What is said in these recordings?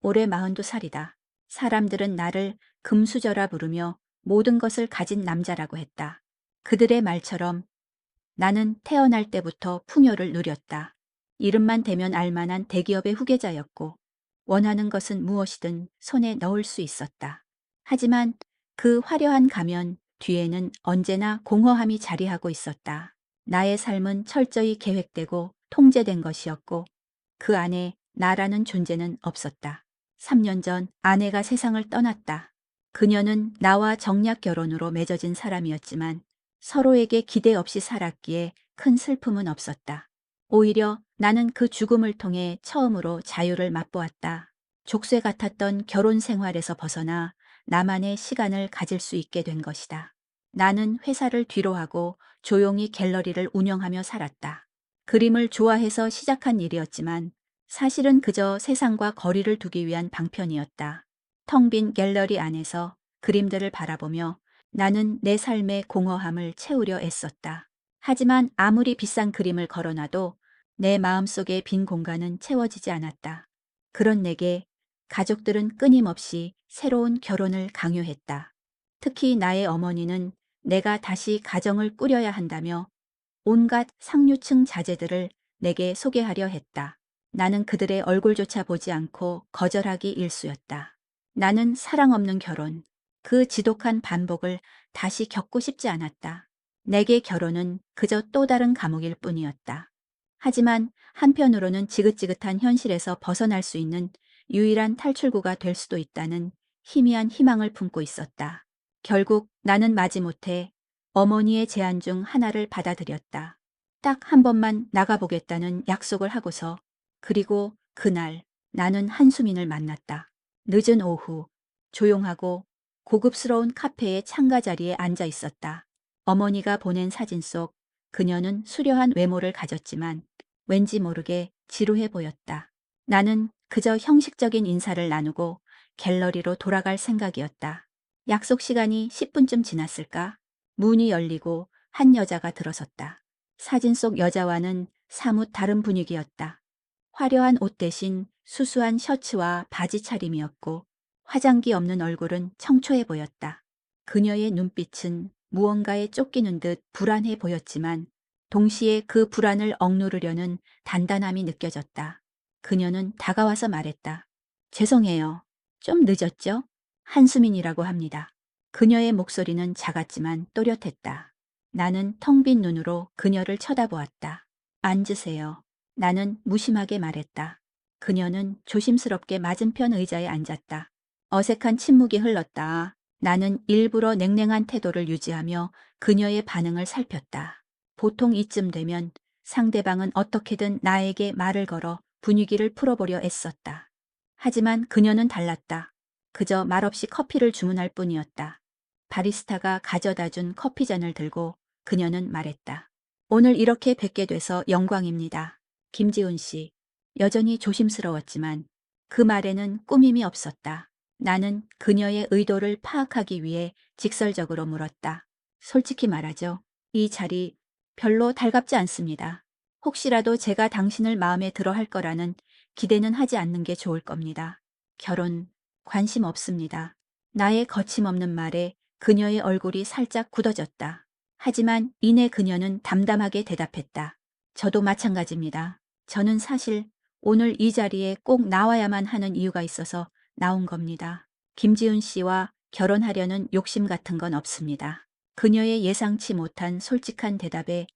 올해 42살이다. 사람들은 나를 금수저라 부르며 모든 것을 가진 남자라고 했다. 그들의 말처럼 나는 태어날 때부터 풍요를 누렸다. 이름만 대면 알만한 대기업의 후계자였고 원하는 것은 무엇이든 손에 넣을 수 있었다. 하지만 그 화려한 가면 뒤에는 언제나 공허함이 자리하고 있었다. 나의 삶은 철저히 계획되고 통제된 것이었고 그 안에 나라는 존재는 없었다. 3년 전 아내가 세상을 떠났다. 그녀는 나와 정략 결혼으로 맺어진 사람이었지만 서로에게 기대 없이 살았기에 큰 슬픔은 없었다. 오히려 나는 그 죽음을 통해 처음으로 자유를 맛보았다. 족쇄 같았던 결혼 생활에서 벗어나 나만의 시간을 가질 수 있게 된 것이다. 나는 회사를 뒤로하고 조용히 갤러리를 운영하며 살았다. 그림을 좋아해서 시작한 일이었지만 사실은 그저 세상과 거리를 두기 위한 방편이었다. 텅 빈 갤러리 안에서 그림들을 바라보며 나는 내 삶의 공허함을 채우려 애썼다. 하지만 아무리 비싼 그림을 걸어놔도 내 마음속의 빈 공간은 채워지지 않았다. 그런 내게 가족들은 끊임없이 새로운 결혼을 강요했다. 특히 나의 어머니는 내가 다시 가정을 꾸려야 한다며 온갖 상류층 자제들을 내게 소개하려 했다. 나는 그들의 얼굴조차 보지 않고 거절하기 일쑤였다. 나는 사랑 없는 결혼, 그 지독한 반복을 다시 겪고 싶지 않았다. 내게 결혼은 그저 또 다른 감옥일 뿐이었다. 하지만 한편으로는 지긋지긋한 현실에서 벗어날 수 있는 유일한 탈출구가 될 수도 있다는 희미한 희망을 품고 있었다. 결국 나는 마지못해 어머니의 제안 중 하나를 받아들였다. 딱 한 번만 나가보겠다는 약속을 하고서 그리고 그날 나는 한수민을 만났다. 늦은 오후 조용하고 고급스러운 카페의 창가 자리에 앉아 있었다. 어머니가 보낸 사진 속 그녀는 수려한 외모를 가졌지만 왠지 모르게 지루해 보였다. 나는 그저 형식적인 인사를 나누고 갤러리로 돌아갈 생각이었다. 약속 시간이 10분쯤 지났을까? 문이 열리고 한 여자가 들어섰다. 사진 속 여자와는 사뭇 다른 분위기였다. 화려한 옷 대신 수수한 셔츠와 바지 차림이었고 화장기 없는 얼굴은 청초해 보였다. 그녀의 눈빛은 무언가에 쫓기는 듯 불안해 보였지만 동시에 그 불안을 억누르려는 단단함이 느껴졌다. 그녀는 다가와서 말했다. 죄송해요. 좀 늦었죠? 한수민이라고 합니다. 그녀의 목소리는 작았지만 또렷했다. 나는 텅 빈 눈으로 그녀를 쳐다보았다. 앉으세요. 나는 무심하게 말했다. 그녀는 조심스럽게 맞은편 의자에 앉았다. 어색한 침묵이 흘렀다. 나는 일부러 냉랭한 태도를 유지하며 그녀의 반응을 살폈다. 보통 이쯤 되면 상대방은 어떻게든 나에게 말을 걸어 분위기를 풀어보려 애썼다. 하지만 그녀는 달랐다. 그저 말없이 커피를 주문할 뿐이었다. 바리스타가 가져다 준 커피잔을 들고 그녀는 말했다. 오늘 이렇게 뵙게 돼서 영광입니다. 김지훈 씨. 여전히 조심스러웠지만 그 말에는 꾸밈이 없었다. 나는 그녀의 의도를 파악하기 위해 직설적으로 물었다. 솔직히 말하죠. 이 자리 별로 달갑지 않습니다. 혹시라도 제가 당신을 마음에 들어 할 거라는 기대는 하지 않는 게 좋을 겁니다. 결혼 관심 없습니다. 나의 거침없는 말에 그녀의 얼굴이 살짝 굳어졌다. 하지만 이내 그녀는 담담하게 대답했다. 저도 마찬가지입니다. 저는 사실 오늘 이 자리에 꼭 나와야만 하는 이유가 있어서 나온 겁니다. 김지훈 씨와 결혼하려는 욕심 같은 건 없습니다. 그녀의 예상치 못한 솔직한 대답에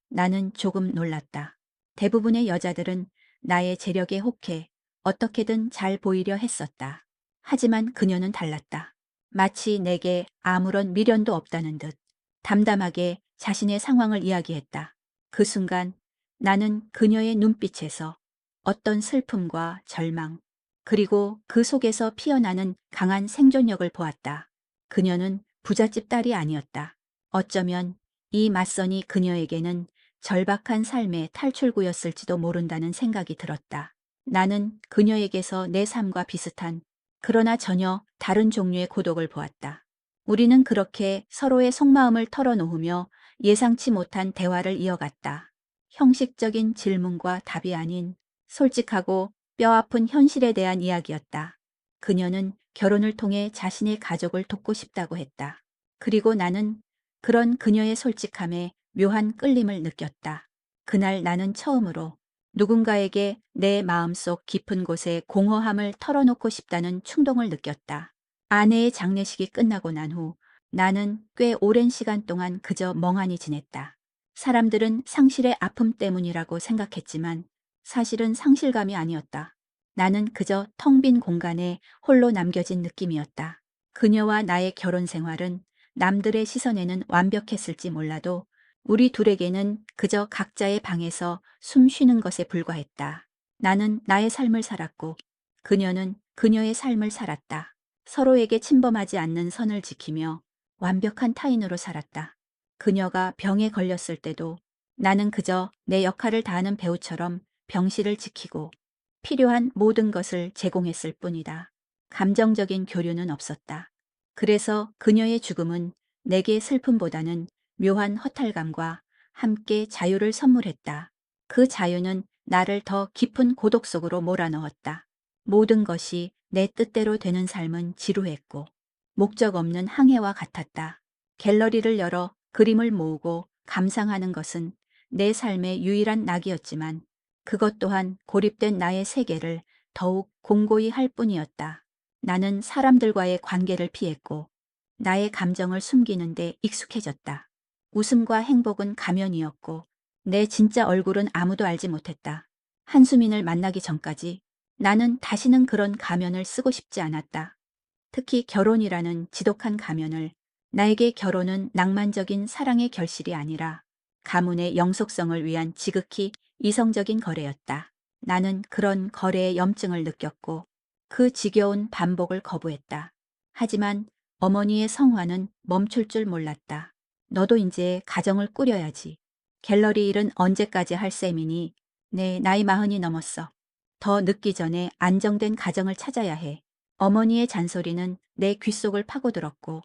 나는 조금 놀랐다. 대부분의 여자들은 나의 재력에 혹해 어떻게든 잘 보이려 했었다. 하지만 그녀는 달랐다. 마치 내게 아무런 미련도 없다는 듯 담담하게 자신의 상황을 이야기했다. 그 순간 나는 그녀의 눈빛에서 어떤 슬픔과 절망, 그리고 그 속에서 피어나는 강한 생존력을 보았다. 그녀는 부잣집 딸이 아니었다. 어쩌면 이 맞선이 그녀에게는 절박한 삶의 탈출구였을지도 모른다는 생각이 들었다. 나는 그녀에게서 내 삶과 비슷한 그러나 전혀 다른 종류의 고독을 보았다. 우리는 그렇게 서로의 속마음을 털어놓으며 예상치 못한 대화를 이어갔다. 형식적인 질문과 답이 아닌 솔직하고 뼈아픈 현실에 대한 이야기였다. 그녀는 결혼을 통해 자신의 가족을 돕고 싶다고 했다. 그리고 나는 그런 그녀의 솔직함에 묘한 끌림을 느꼈다. 그날 나는 처음으로 누군가에게 내 마음속 깊은 곳에 공허함을 털어놓고 싶다는 충동을 느꼈다. 아내의 장례식이 끝나고 난 후 나는 꽤 오랜 시간 동안 그저 멍하니 지냈다. 사람들은 상실의 아픔 때문이라고 생각했지만 사실은 상실감이 아니었다. 나는 그저 텅 빈 공간에 홀로 남겨진 느낌이었다. 그녀와 나의 결혼 생활은 남들의 시선에는 완벽했을지 몰라도 우리 둘에게는 그저 각자의 방에서 숨 쉬는 것에 불과했다. 나는 나의 삶을 살았고 그녀는 그녀의 삶을 살았다. 서로에게 침범하지 않는 선을 지키며 완벽한 타인으로 살았다. 그녀가 병에 걸렸을 때도 나는 그저 내 역할을 다하는 배우처럼 병실을 지키고 필요한 모든 것을 제공했을 뿐이다. 감정적인 교류는 없었다. 그래서 그녀의 죽음은 내게 슬픔보다는 묘한 허탈감과 함께 자유를 선물했다. 그 자유는 나를 더 깊은 고독 속으로 몰아넣었다. 모든 것이 내 뜻대로 되는 삶은 지루했고 목적 없는 항해와 같았다. 갤러리를 열어 그림을 모으고 감상하는 것은 내 삶의 유일한 낙이었지만 그것 또한 고립된 나의 세계를 더욱 공고히 할 뿐이었다. 나는 사람들과의 관계를 피했고 나의 감정을 숨기는 데 익숙해졌다. 웃음과 행복은 가면이었고 내 진짜 얼굴은 아무도 알지 못했다. 한수민을 만나기 전까지 나는 다시는 그런 가면을 쓰고 싶지 않았다. 특히 결혼이라는 지독한 가면을. 나에게 결혼은 낭만적인 사랑의 결실이 아니라 가문의 영속성을 위한 지극히 이성적인 거래였다. 나는 그런 거래의 염증을 느꼈고 그 지겨운 반복을 거부했다. 하지만 어머니의 성화는 멈출 줄 몰랐다. 너도 이제 가정을 꾸려야지. 갤러리 일은 언제까지 할 셈이니? 네, 나이 40이 넘었어. 더 늦기 전에 안정된 가정을 찾아야 해. 어머니의 잔소리는 내 귓속을 파고들었고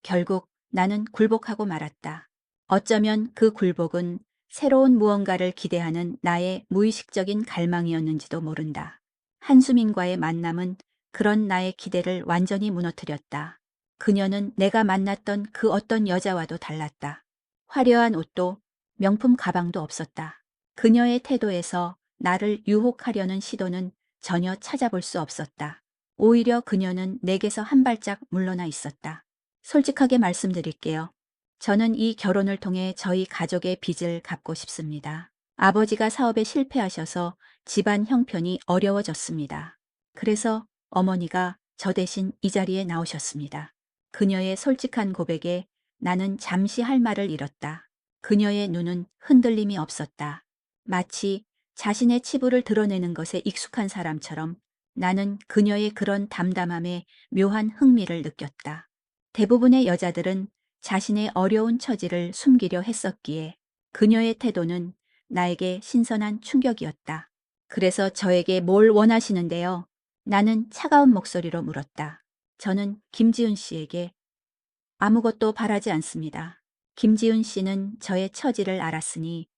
결국 나는 굴복하고 말았다. 어쩌면 그 굴복은 새로운 무언가를 기대하는 나의 무의식적인 갈망이었는지도 모른다. 한수민과의 만남은 그런 나의 기대를 완전히 무너뜨렸다. 그녀는 내가 만났던 그 어떤 여자와도 달랐다. 화려한 옷도 명품 가방도 없었다. 그녀의 태도에서 나를 유혹하려는 시도는 전혀 찾아볼 수 없었다. 오히려 그녀는 내게서 한 발짝 물러나 있었다. 솔직하게 말씀드릴게요. 저는 이 결혼을 통해 저희 가족의 빚을 갚고 싶습니다. 아버지가 사업에 실패하셔서 집안 형편이 어려워졌습니다. 그래서 어머니가 저 대신 이 자리에 나오셨습니다. 그녀의 솔직한 고백에 나는 잠시 할 말을 잃었다. 그녀의 눈은 흔들림이 없었다. 마치 자신의 치부를 드러내는 것에 익숙한 사람처럼 나는 그녀의 그런 담담함에 묘한 흥미를 느꼈다. 대부분의 여자들은 자신의 어려운 처지를 숨기려 했었기에 그녀의 태도는 나에게 신선한 충격이었다. 그래서 저에게 뭘 원하시는데요? 나는 차가운 목소리로 물었다. 저는 김지훈 씨에게 아무것도 바라지 않습니다. 김지훈 씨는 저의 처지를 알았으니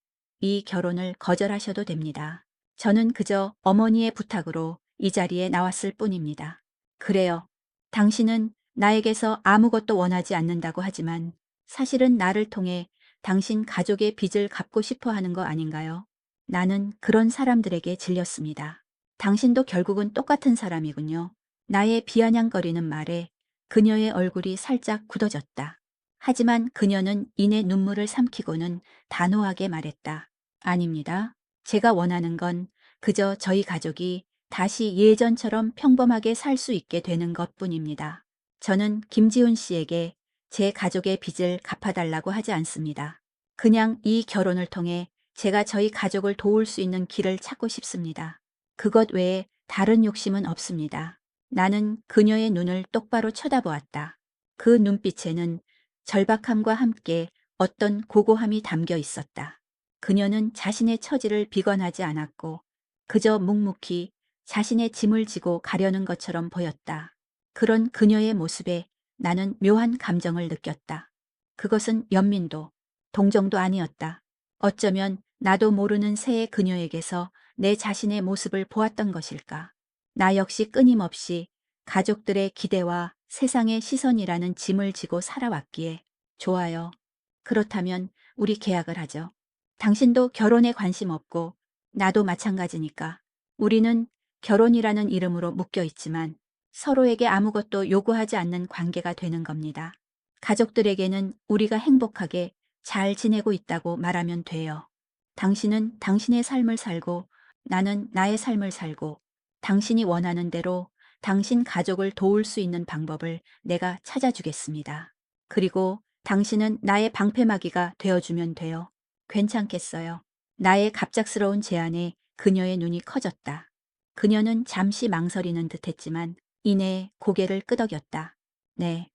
이 결혼을 거절하셔도 됩니다. 저는 그저 어머니의 부탁으로 이 자리에 나왔을 뿐입니다. 그래요. 당신은 나에게서 아무것도 원하지 않는다고 하지만 사실은 나를 통해 당신 가족의 빚을 갚고 싶어 하는 거 아닌가요? 나는 그런 사람들에게 질렸습니다. 당신도 결국은 똑같은 사람이군요. 나의 비아냥거리는 말에 그녀의 얼굴이 살짝 굳어졌다. 하지만 그녀는 이내 눈물을 삼키고는 단호하게 말했다. 아닙니다. 제가 원하는 건 그저 저희 가족이 다시 예전처럼 평범하게 살 수 있게 되는 것뿐입니다. 저는 김지훈 씨에게 제 가족의 빚을 갚아달라고 하지 않습니다. 그냥 이 결혼을 통해 제가 저희 가족을 도울 수 있는 길을 찾고 싶습니다. 그것 외에 다른 욕심은 없습니다. 나는 그녀의 눈을 똑바로 쳐다보았다. 그 눈빛에는 절박함과 함께 어떤 고고함이 담겨 있었다. 그녀는 자신의 처지를 비관하지 않았고 그저 묵묵히 자신의 짐을 지고 가려는 것처럼 보였다. 그런 그녀의 모습에 나는 묘한 감정을 느꼈다. 그것은 연민도, 동정도 아니었다. 어쩌면 나도 모르는 새의 그녀에게서 내 자신의 모습을 보았던 것일까? 나 역시 끊임없이 가족들의 기대와 세상의 시선이라는 짐을 지고 살아왔기에 좋아요. 그렇다면 우리 계약을 하죠. 당신도 결혼에 관심 없고 나도 마찬가지니까. 우리는 결혼이라는 이름으로 묶여 있지만 서로에게 아무것도 요구하지 않는 관계가 되는 겁니다. 가족들에게는 우리가 행복하게 잘 지내고 있다고 말하면 돼요. 당신은 당신의 삶을 살고 나는 나의 삶을 살고 당신이 원하는 대로 당신 가족을 도울 수 있는 방법을 내가 찾아주겠습니다. 그리고 당신은 나의 방패막이가 되어주면 돼요. 괜찮겠어요? 나의 갑작스러운 제안에 그녀의 눈이 커졌다. 그녀는 잠시 망설이는 듯했지만 이내 고개를 끄덕였다. 네,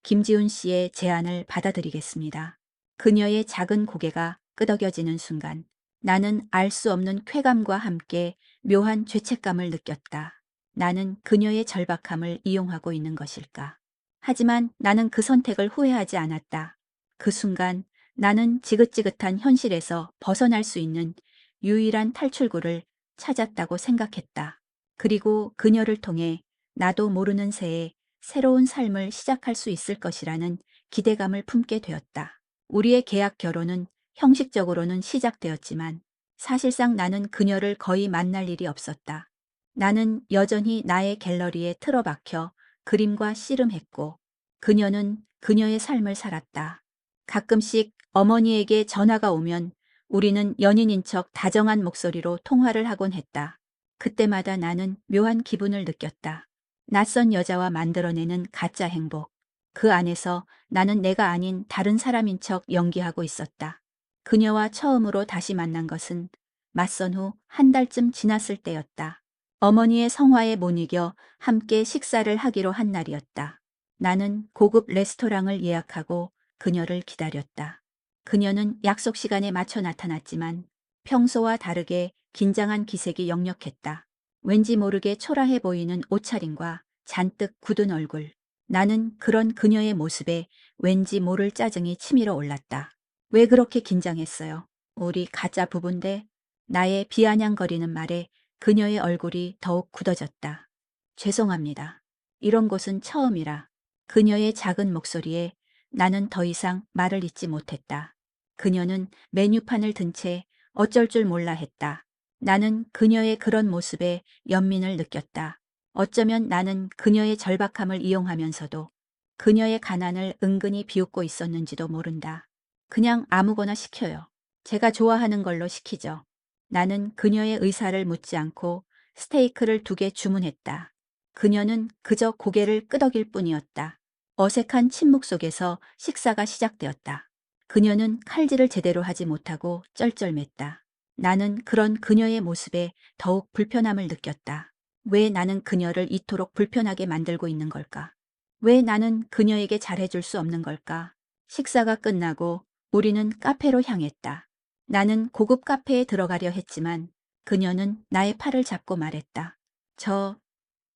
김지훈 씨의 제안을 받아들이겠습니다. 그녀의 작은 고개가 끄덕여지는 순간 나는 알 수 없는 쾌감과 함께 묘한 죄책감을 느꼈다. 나는 그녀의 절박함을 이용하고 있는 것일까? 하지만 나는 그 선택을 후회하지 않았다. 그 순간 나는 지긋지긋한 현실에서 벗어날 수 있는 유일한 탈출구를 찾았다고 생각했다. 그리고 그녀를 통해 나도 모르는 새에 새로운 삶을 시작할 수 있을 것이라는 기대감을 품게 되었다. 우리의 계약 결혼은 형식적으로는 시작되었지만 사실상 나는 그녀를 거의 만날 일이 없었다. 나는 여전히 나의 갤러리에 틀어박혀 그림과 씨름했고 그녀는 그녀의 삶을 살았다. 가끔씩 어머니에게 전화가 오면 우리는 연인인 척 다정한 목소리로 통화를 하곤 했다. 그때마다 나는 묘한 기분을 느꼈다. 낯선 여자와 만들어내는 가짜 행복. 그 안에서 나는 내가 아닌 다른 사람인 척 연기하고 있었다. 그녀와 처음으로 다시 만난 것은 맞선 후 한 달쯤 지났을 때였다. 어머니의 성화에 못 이겨 함께 식사를 하기로 한 날이었다. 나는 고급 레스토랑을 예약하고 그녀를 기다렸다. 그녀는 약속 시간에 맞춰 나타났지만 평소와 다르게 긴장한 기색이 역력했다. 왠지 모르게 초라해 보이는 옷차림과 잔뜩 굳은 얼굴. 나는 그런 그녀의 모습에 왠지 모를 짜증이 치밀어 올랐다. 왜 그렇게 긴장했어요? 우리 가짜 부부인데. 나의 비아냥거리는 말에 그녀의 얼굴이 더욱 굳어졌다. 죄송합니다. 이런 곳은 처음이라. 그녀의 작은 목소리에 나는 더 이상 말을 잇지 못했다. 그녀는 메뉴판을 든 채 어쩔 줄 몰라 했다. 나는 그녀의 그런 모습에 연민을 느꼈다. 어쩌면 나는 그녀의 절박함을 이용하면서도 그녀의 가난을 은근히 비웃고 있었는지도 모른다. 그냥 아무거나 시켜요. 제가 좋아하는 걸로 시키죠. 나는 그녀의 의사를 묻지 않고 스테이크를 2개 주문했다. 그녀는 그저 고개를 끄덕일 뿐이었다. 어색한 침묵 속에서 식사가 시작되었다. 그녀는 칼질을 제대로 하지 못하고 쩔쩔맸다. 나는 그런 그녀의 모습에 더욱 불편함을 느꼈다. 왜 나는 그녀를 이토록 불편하게 만들고 있는 걸까? 왜 나는 그녀에게 잘해줄 수 없는 걸까? 식사가 끝나고 우리는 카페로 향했다. 나는 고급 카페에 들어가려 했지만 그녀는 나의 팔을 잡고 말했다.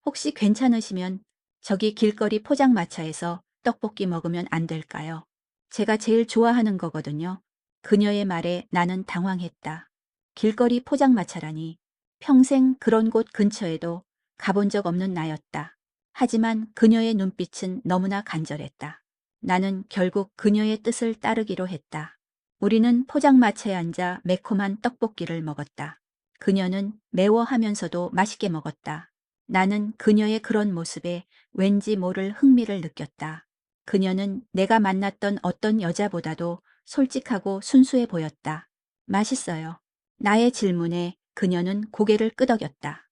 혹시 괜찮으시면 저기 길거리 포장마차에서 떡볶이 먹으면 안 될까요? 제가 제일 좋아하는 거거든요. 그녀의 말에 나는 당황했다. 길거리 포장마차라니. 평생 그런 곳 근처에도 가본 적 없는 나였다. 하지만 그녀의 눈빛은 너무나 간절했다. 나는 결국 그녀의 뜻을 따르기로 했다. 우리는 포장마차에 앉아 매콤한 떡볶이를 먹었다. 그녀는 매워하면서도 맛있게 먹었다. 나는 그녀의 그런 모습에 왠지 모를 흥미를 느꼈다. 그녀는 내가 만났던 어떤 여자보다도 솔직하고 순수해 보였다. 맛있어요. 나의 질문에 그녀는 고개를 끄덕였다.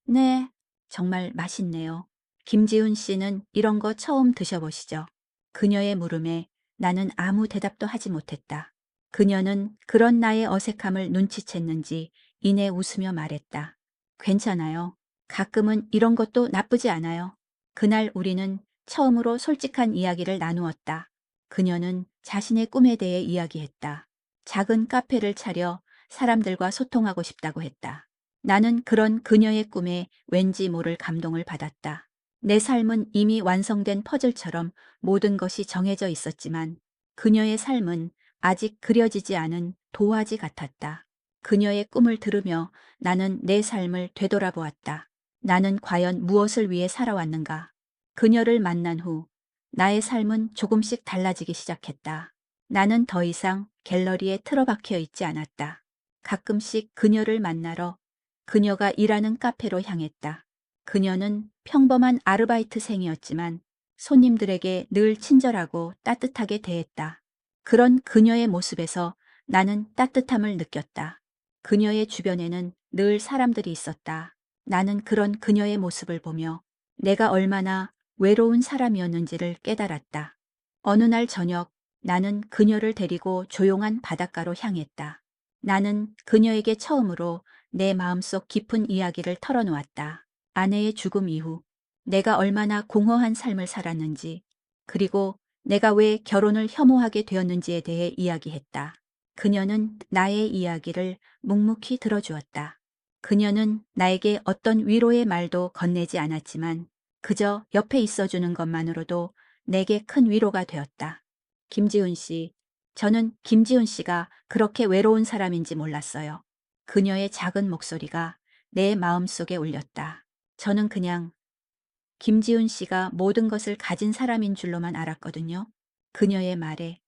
네, 정말 맛있네요. 김지훈 씨는 이런 거 처음 드셔보시죠? 그녀의 물음에 나는 아무 대답도 하지 못했다. 그녀는 그런 나의 어색함을 눈치챘는지 이내 웃으며 말했다. 괜찮아요. 가끔은 이런 것도 나쁘지 않아요. 그날 우리는 처음으로 솔직한 이야기를 나누었다. 그녀는 자신의 꿈에 대해 이야기했다. 작은 카페를 차려 사람들과 소통하고 싶다고 했다. 나는 그런 그녀의 꿈에 왠지 모를 감동을 받았다. 내 삶은 이미 완성된 퍼즐처럼 모든 것이 정해져 있었지만 그녀의 삶은 아직 그려지지 않은 도화지 같았다. 그녀의 꿈을 들으며 나는 내 삶을 되돌아보았다. 나는 과연 무엇을 위해 살아왔는가? 그녀를 만난 후 나의 삶은 조금씩 달라지기 시작했다. 나는 더 이상 갤러리에 틀어박혀 있지 않았다. 가끔씩 그녀를 만나러 그녀가 일하는 카페로 향했다. 그녀는 평범한 아르바이트생이었지만 손님들에게 늘 친절하고 따뜻하게 대했다. 그런 그녀의 모습에서 나는 따뜻함을 느꼈다. 그녀의 주변에는 늘 사람들이 있었다. 나는 그런 그녀의 모습을 보며 내가 얼마나 외로운 사람이었는지를 깨달았다. 어느 날 저녁 나는 그녀를 데리고 조용한 바닷가로 향했다. 나는 그녀에게 처음으로 내 마음속 깊은 이야기를 털어놓았다. 아내의 죽음 이후 내가 얼마나 공허한 삶을 살았는지, 그리고 내가 왜 결혼을 혐오하게 되었는지에 대해 이야기했다. 그녀는 나의 이야기를 묵묵히 들어주었다. 그녀는 나에게 어떤 위로의 말도 건네지 않았지만 그저 옆에 있어주는 것만으로도 내게 큰 위로가 되었다. 김지훈 씨, 저는 김지훈 씨가 그렇게 외로운 사람인지 몰랐어요. 그녀의 작은 목소리가 내 마음속에 울렸다. 저는 그냥 김지훈 씨가 모든 것을 가진 사람인 줄로만 알았거든요. 그녀의 말에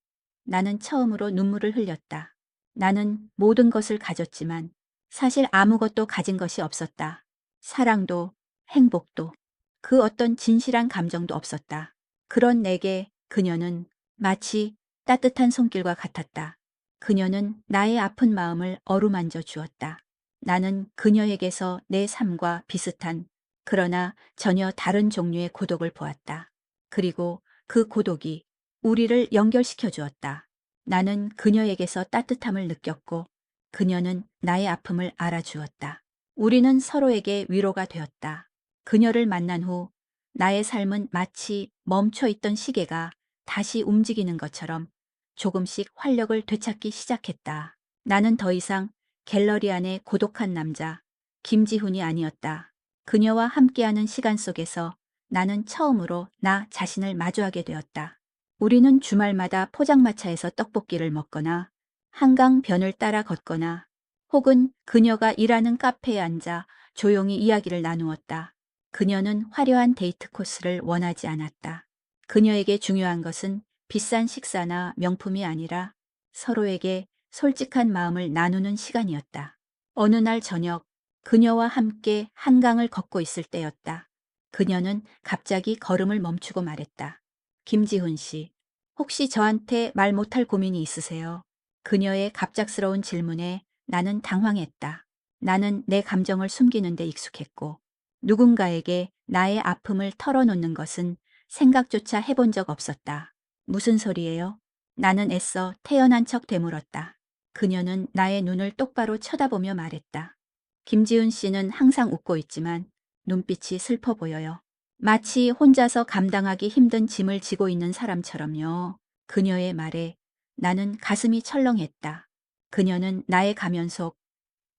나는 처음으로 눈물을 흘렸다. 나는 모든 것을 가졌지만 사실 아무것도 가진 것이 없었다. 사랑도, 행복도, 그 어떤 진실한 감정도 없었다. 그런 내게 그녀는 마치 따뜻한 손길과 같았다. 그녀는 나의 아픈 마음을 어루만져 주었다. 나는 그녀에게서 내 삶과 비슷한, 그러나 전혀 다른 종류의 고독을 보았다. 그리고 그 고독이 우리를 연결시켜 주었다. 나는 그녀에게서 따뜻함을 느꼈고 그녀는 나의 아픔을 알아주었다. 우리는 서로에게 위로가 되었다. 그녀를 만난 후 나의 삶은 마치 멈춰 있던 시계가 다시 움직이는 것처럼 조금씩 활력을 되찾기 시작했다. 나는 더 이상 갤러리 안의 고독한 남자 김지훈이 아니었다. 그녀와 함께하는 시간 속에서 나는 처음으로 나 자신을 마주하게 되었다. 우리는 주말마다 포장마차에서 떡볶이를 먹거나 한강변을 따라 걷거나 혹은 그녀가 일하는 카페에 앉아 조용히 이야기를 나누었다. 그녀는 화려한 데이트 코스를 원하지 않았다. 그녀에게 중요한 것은 비싼 식사나 명품이 아니라 서로에게 솔직한 마음을 나누는 시간이었다. 어느 날 저녁 그녀와 함께 한강을 걷고 있을 때였다. 그녀는 갑자기 걸음을 멈추고 말했다. 김지훈 씨, 혹시 저한테 말 못할 고민이 있으세요? 그녀의 갑작스러운 질문에 나는 당황했다. 나는 내 감정을 숨기는 데 익숙했고 누군가에게 나의 아픔을 털어놓는 것은 생각조차 해본 적 없었다. 무슨 소리예요? 나는 애써 태연한 척 되물었다. 그녀는 나의 눈을 똑바로 쳐다보며 말했다. 김지훈 씨는 항상 웃고 있지만 눈빛이 슬퍼 보여요. 마치 혼자서 감당하기 힘든 짐을 지고 있는 사람처럼요. 그녀의 말에 나는 가슴이 철렁했다. 그녀는 나의 가면 속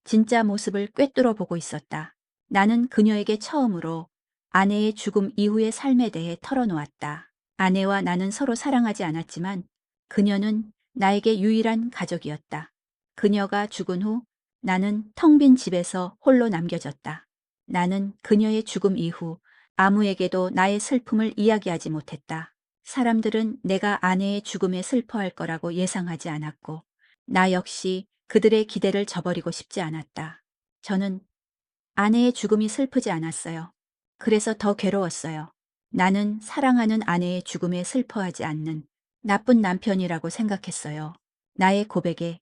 진짜 모습을 꿰뚫어 보고 있었다. 나는 그녀에게 처음으로 아내의 죽음 이후의 삶에 대해 털어놓았다. 아내와 나는 서로 사랑하지 않았지만 그녀는 나에게 유일한 가족이었다. 그녀가 죽은 후 나는 텅 빈 집에서 홀로 남겨졌다. 나는 그녀의 죽음 이후 아무에게도 나의 슬픔을 이야기하지 못했다. 사람들은 내가 아내의 죽음에 슬퍼할 거라고 예상하지 않았고 나 역시 그들의 기대를 저버리고 싶지 않았다. 저는 아내의 죽음이 슬프지 않았어요. 그래서 더 괴로웠어요. 나는 사랑하는 아내의 죽음에 슬퍼하지 않는 나쁜 남편이라고 생각했어요. 나의 고백에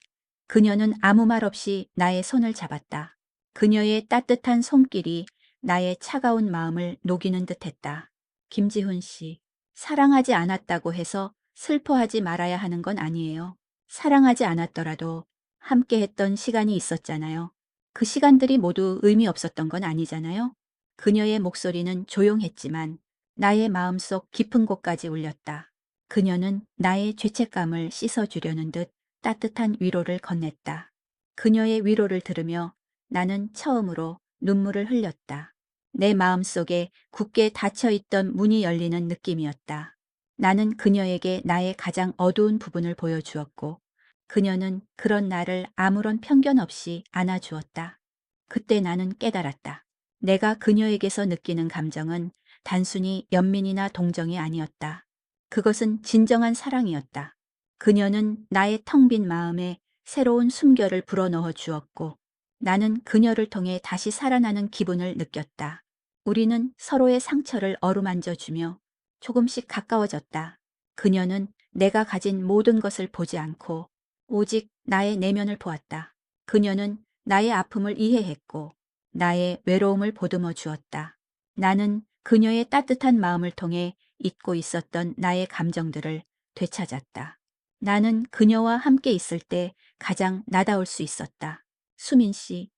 그녀는 아무 말 없이 나의 손을 잡았다. 그녀의 따뜻한 손길이 나의 차가운 마음을 녹이는 듯했다. 김지훈 씨, 사랑하지 않았다고 해서 슬퍼하지 말아야 하는 건 아니에요. 사랑하지 않았더라도 함께 했던 시간이 있었잖아요. 그 시간들이 모두 의미 없었던 건 아니잖아요. 그녀의 목소리는 조용했지만 나의 마음속 깊은 곳까지 울렸다. 그녀는 나의 죄책감을 씻어주려는 듯 따뜻한 위로를 건넸다. 그녀의 위로를 들으며 나는 처음으로 눈물을 흘렸다. 내 마음속에 굳게 닫혀있던 문이 열리는 느낌이었다. 나는 그녀에게 나의 가장 어두운 부분을 보여주었고 그녀는 그런 나를 아무런 편견 없이 안아주었다. 그때 나는 깨달았다. 내가 그녀에게서 느끼는 감정은 단순히 연민이나 동정이 아니었다. 그것은 진정한 사랑이었다. 그녀는 나의 텅 빈 마음에 새로운 숨결을 불어넣어 주었고 나는 그녀를 통해 다시 살아나는 기분을 느꼈다. 우리는 서로의 상처를 어루만져 주며 조금씩 가까워졌다. 그녀는 내가 가진 모든 것을 보지 않고 오직 나의 내면을 보았다. 그녀는 나의 아픔을 이해했고 나의 외로움을 보듬어 주었다. 나는 그녀의 따뜻한 마음을 통해 잊고 있었던 나의 감정들을 되찾았다. 나는 그녀와 함께 있을 때 가장 나다울 수 있었다. 수민 씨,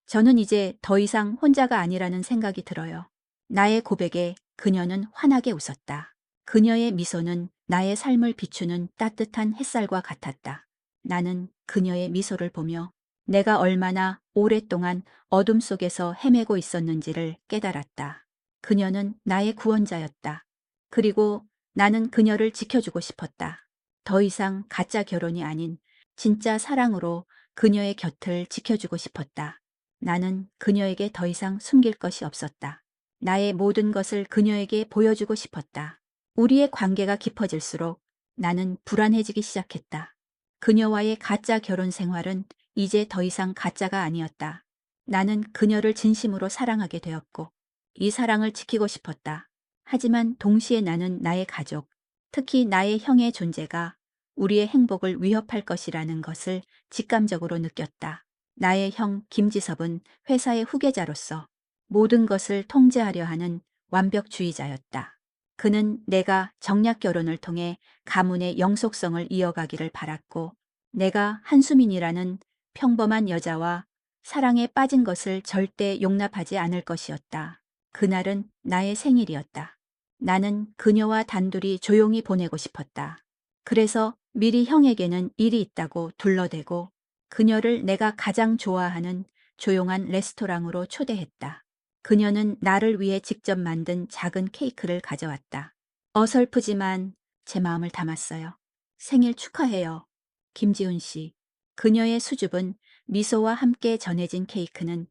저는 이제 더 이상 혼자가 아니라는 생각이 들어요. 나의 고백에 그녀는 환하게 웃었다. 그녀의 미소는 나의 삶을 비추는 따뜻한 햇살과 같았다. 나는 그녀의 미소를 보며 내가 얼마나 오랫동안 어둠 속에서 헤매고 있었는지를 깨달았다. 그녀는 나의 구원자였다. 그리고 나는 그녀를 지켜주고 싶었다. 더 이상 가짜 결혼이 아닌 진짜 사랑으로 그녀의 곁을 지켜주고 싶었다. 나는 그녀에게 더 이상 숨길 것이 없었다. 나의 모든 것을 그녀에게 보여주고 싶었다. 우리의 관계가 깊어질수록 나는 불안해지기 시작했다. 그녀와의 가짜 결혼 생활은 이제 더 이상 가짜가 아니었다. 나는 그녀를 진심으로 사랑하게 되었고 이 사랑을 지키고 싶었다. 하지만 동시에 나는 나의 가족, 특히 나의 형의 존재가 우리의 행복을 위협할 것이라는 것을 직감적으로 느꼈다. 나의 형 김지섭은 회사의 후계자로서 모든 것을 통제하려 하는 완벽주의자였다. 그는 내가 정략 결혼을 통해 가문의 영속성을 이어가기를 바랐고 내가 한수민이라는 평범한 여자와 사랑에 빠진 것을 절대 용납하지 않을 것이었다. 그날은 나의 생일이었다. 나는 그녀와 단둘이 조용히 보내고 싶었다. 그래서 미리 형에게는 일이 있다고 둘러대고 그녀를 내가 가장 좋아하는 조용한 레스토랑으로 초대했다. 그녀는 나를 위해 직접 만든 작은 케이크를 가져왔다. 어설프지만 제 마음을 담았어요. 생일 축하해요. 김지훈 씨. 그녀의 수줍은 미소와 함께 전해진 케이크는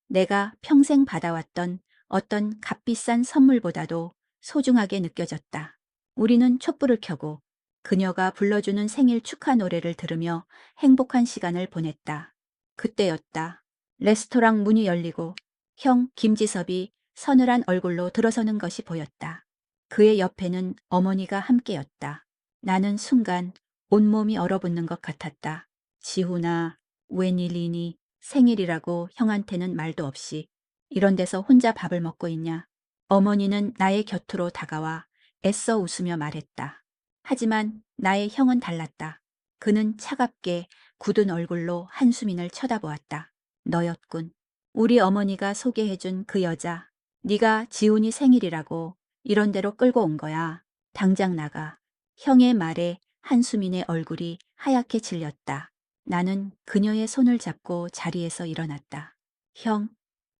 내가 평생 받아왔던 어떤 값비싼 선물보다도 소중하게 느껴졌다. 우리는 촛불을 켜고 그녀가 불러주는 생일 축하 노래를 들으며 행복한 시간을 보냈다. 그때였다. 레스토랑 문이 열리고 형 김지섭이 서늘한 얼굴로 들어서는 것이 보였다. 그의 옆에는 어머니가 함께였다. 나는 순간 온몸이 얼어붙는 것 같았다. 지훈아, 웬일이니 생일이라고 형한테는 말도 없이 이런 데서 혼자 밥을 먹고 있냐. 어머니는 나의 곁으로 다가와 애써 웃으며 말했다. 하지만 나의 형은 달랐다. 그는 차갑게 굳은 얼굴로 한수민을 쳐다보았다. 너였군. 우리 어머니가 소개해준 그 여자. 네가 지훈이 생일이라고 이런 데로 끌고 온 거야. 당장 나가. 형의 말에 한수민의 얼굴이 하얗게 질렸다. 나는 그녀의 손을 잡고 자리에서 일어났다. 형,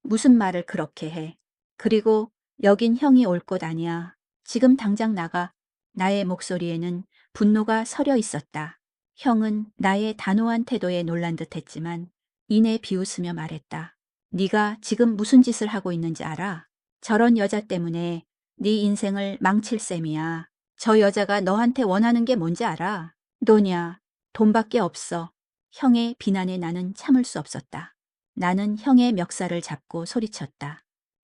무슨 말을 그렇게 해. 그리고 여긴 형이 올 곳 아니야. 지금 당장 나가. 나의 목소리에는 분노가 서려 있었다. 형은 나의 단호한 태도에 놀란 듯했지만 이내 비웃으며 말했다. 네가 지금 무슨 짓을 하고 있는지 알아? 저런 여자 때문에 네 인생을 망칠 셈이야. 저 여자가 너한테 원하는 게 뭔지 알아? 너냐? 돈밖에 없어. 형의 비난에 나는 참을 수 없었다. 나는 형의 멱살을 잡고 소리쳤다.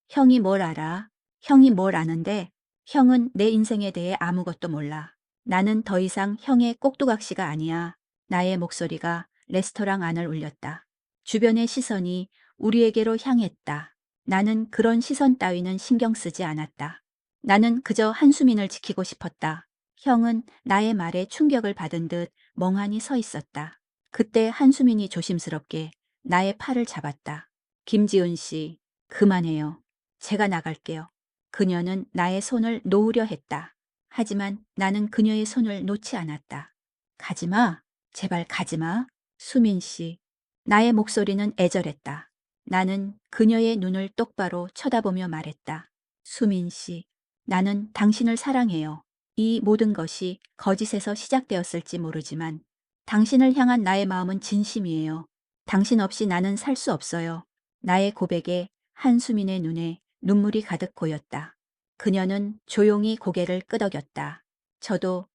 형이 뭘 알아? 형이 뭘 아는데? 형은 내 인생에 대해 아무것도 몰라. 나는 더 이상 형의 꼭두각시가 아니야. 나의 목소리가 레스토랑 안을 울렸다. 주변의 시선이 우리에게로 향했다. 나는 그런 시선 따위는 신경 쓰지 않았다. 나는 그저 한수민을 지키고 싶었다. 형은 나의 말에 충격을 받은 듯 멍하니 서 있었다. 그때 한수민이 조심스럽게 나의 팔을 잡았다. 김지은 씨, 그만해요. 제가 나갈게요. 그녀는 나의 손을 놓으려 했다. 하지만 나는 그녀의 손을 놓지 않았다. 가지마. 제발 가지마. 수민 씨. 나의 목소리는 애절했다. 나는 그녀의 눈을 똑바로 쳐다보며 말했다. 수민 씨. 나는 당신을 사랑해요. 이 모든 것이 거짓에서 시작되었을지 모르지만 당신을 향한 나의 마음은 진심이에요. 당신 없이 나는 살 수 없어요. 나의 고백에 한수민의 눈에 눈물이 가득 고였다. 그녀는 조용히 고개를 끄덕였다. 저도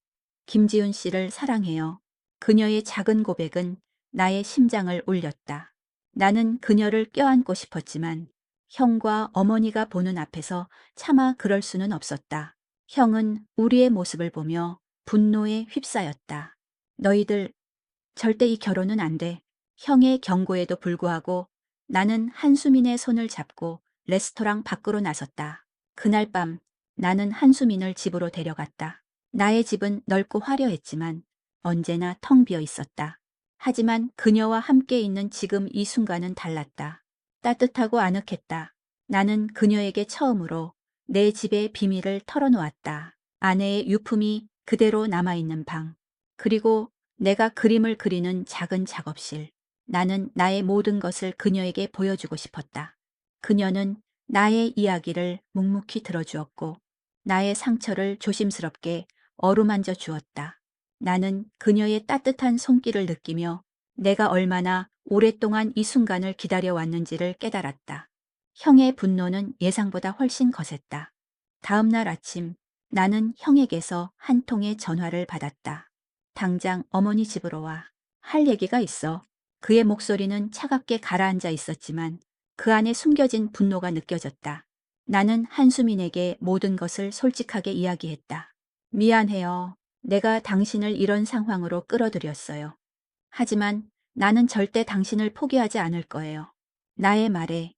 김지훈 씨를 사랑해요. 그녀의 작은 고백은 나의 심장을 울렸다. 나는 그녀를 껴안고 싶었지만 형과 어머니가 보는 앞에서 차마 그럴 수는 없었다. 형은 우리의 모습을 보며 분노에 휩싸였다. 너희들 절대 이 결혼은 안 돼. 형의 경고에도 불구하고 나는 한수민의 손을 잡고 레스토랑 밖으로 나섰다. 그날 밤 나는 한수민을 집으로 데려갔다. 나의 집은 넓고 화려했지만 언제나 텅 비어 있었다. 하지만 그녀와 함께 있는 지금 이 순간은 달랐다. 따뜻하고 아늑했다. 나는 그녀에게 처음으로 내 집의 비밀을 털어놓았다. 아내의 유품이 그대로 남아있는 방. 그리고 내가 그림을 그리는 작은 작업실. 나는 나의 모든 것을 그녀에게 보여주고 싶었다. 그녀는 나의 이야기를 묵묵히 들어주었고 나의 상처를 조심스럽게 어루만져 주었다. 나는 그녀의 따뜻한 손길을 느끼며 내가 얼마나 오랫동안 이 순간을 기다려왔는지를 깨달았다. 형의 분노는 예상보다 훨씬 거셌다. 다음 날 아침 나는 형에게서 한 통의 전화를 받았다. 당장 어머니 집으로 와. 할 얘기가 있어. 그의 목소리는 차갑게 가라앉아 있었지만 그 안에 숨겨진 분노가 느껴졌다. 나는 한수민에게 모든 것을 솔직하게 이야기했다. 미안해요. 내가 당신을 이런 상황으로 끌어들였어요. 하지만 나는 절대 당신을 포기하지 않을 거예요. 나의 말에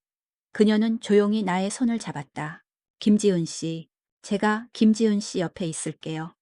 그녀는 조용히 나의 손을 잡았다. 김지은 씨, 제가 김지은 씨 옆에 있을게요.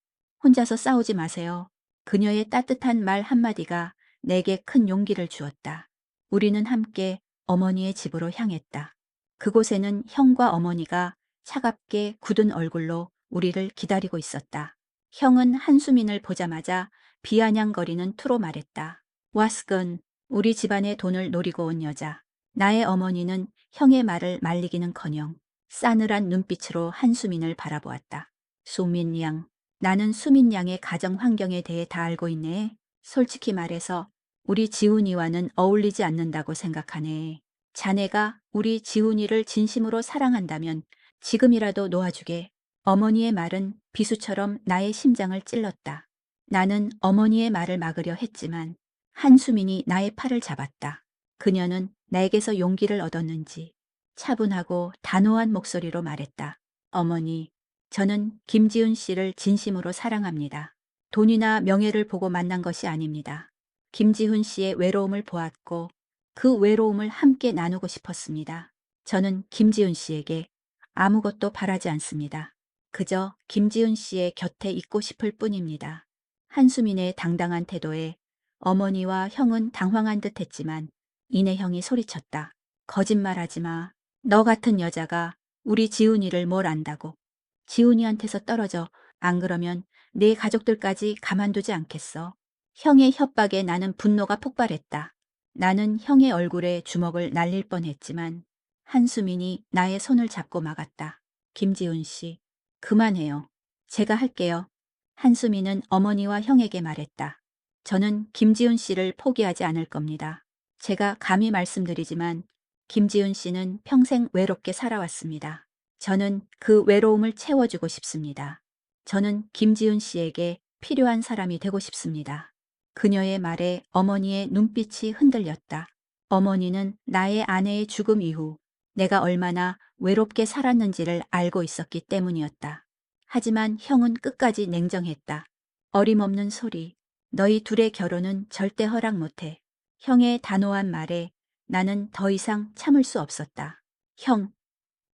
혼자서 싸우지 마세요. 그녀의 따뜻한 말 한마디가 내게 큰 용기를 주었다. 우리는 함께 어머니의 집으로 향했다. 그곳에는 형과 어머니가 차갑게 굳은 얼굴로 우리를 기다리고 있었다. 형은 한수민을 보자마자 비아냥거리는 투로 말했다. 와스건, 우리 집안의 돈을 노리고 온 여자. 나의 어머니는 형의 말을 말리기는커녕 싸늘한 눈빛으로 한수민을 바라보았다. 수민 양, 나는 수민 양의 가정 환경에 대해 다 알고 있네. 솔직히 말해서 우리 지훈이와는 어울리지 않는다고 생각하네. 자네가 우리 지훈이를 진심으로 사랑한다면 지금이라도 놓아주게. 어머니의 말은 비수처럼 나의 심장을 찔렀다. 나는 어머니의 말을 막으려 했지만 한수민이 나의 팔을 잡았다. 그녀는 나에게서 용기를 얻었는지 차분하고 단호한 목소리로 말했다. 어머니, 저는 김지훈 씨를 진심으로 사랑합니다. 돈이나 명예를 보고 만난 것이 아닙니다. 김지훈 씨의 외로움을 보았고 그 외로움을 함께 나누고 싶었습니다. 저는 김지훈 씨에게 아무것도 바라지 않습니다. 그저 김지훈 씨의 곁에 있고 싶을 뿐입니다. 한수민의 당당한 태도에 어머니와 형은 당황한 듯 했지만 이내 형이 소리쳤다. 거짓말하지 마. 너 같은 여자가 우리 지훈이를 뭘 안다고. 지훈이한테서 떨어져. 안 그러면 내 가족들까지 가만두지 않겠어. 형의 협박에 나는 분노가 폭발했다. 나는 형의 얼굴에 주먹을 날릴 뻔했지만 한수민이 나의 손을 잡고 막았다. 김지훈 씨, 그만해요. 제가 할게요. 한수민은 어머니와 형에게 말했다. 저는 김지훈 씨를 포기하지 않을 겁니다. 제가 감히 말씀드리지만 김지훈 씨는 평생 외롭게 살아왔습니다. 저는 그 외로움을 채워주고 싶습니다. 저는 김지훈 씨에게 필요한 사람이 되고 싶습니다. 그녀의 말에 어머니의 눈빛이 흔들렸다. 어머니는 나의 아내의 죽음 이후 내가 얼마나 외롭게 살았는지를 알고 있었기 때문이었다. 하지만 형은 끝까지 냉정했다. 어림없는 소리. 너희 둘의 결혼은 절대 허락 못해. 형의 단호한 말에 나는 더 이상 참을 수 없었다. 형,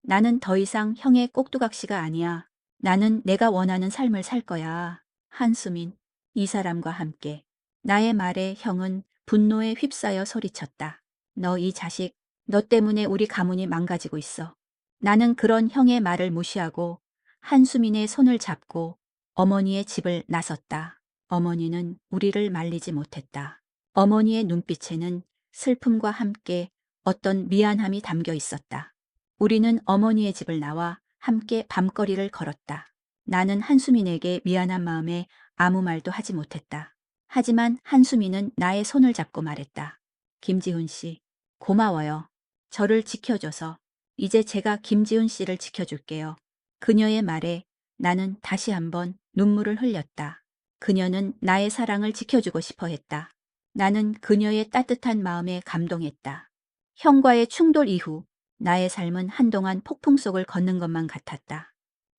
나는 더 이상 형의 꼭두각시가 아니야. 나는 내가 원하는 삶을 살 거야. 한수민, 이 사람과 함께. 나의 말에 형은 분노에 휩싸여 소리쳤다. 너 이 자식, 너 때문에 우리 가문이 망가지고 있어. 나는 그런 형의 말을 무시하고 한수민의 손을 잡고 어머니의 집을 나섰다. 어머니는 우리를 말리지 못했다. 어머니의 눈빛에는 슬픔과 함께 어떤 미안함이 담겨 있었다. 우리는 어머니의 집을 나와 함께 밤거리를 걸었다. 나는 한수민에게 미안한 마음에 아무 말도 하지 못했다. 하지만 한수미는 나의 손을 잡고 말했다. 김지훈 씨, 고마워요. 저를 지켜줘서. 이제 제가 김지훈 씨를 지켜줄게요. 그녀의 말에 나는 다시 한번 눈물을 흘렸다. 그녀는 나의 사랑을 지켜주고 싶어 했다. 나는 그녀의 따뜻한 마음에 감동했다. 형과의 충돌 이후 나의 삶은 한동안 폭풍 속을 걷는 것만 같았다.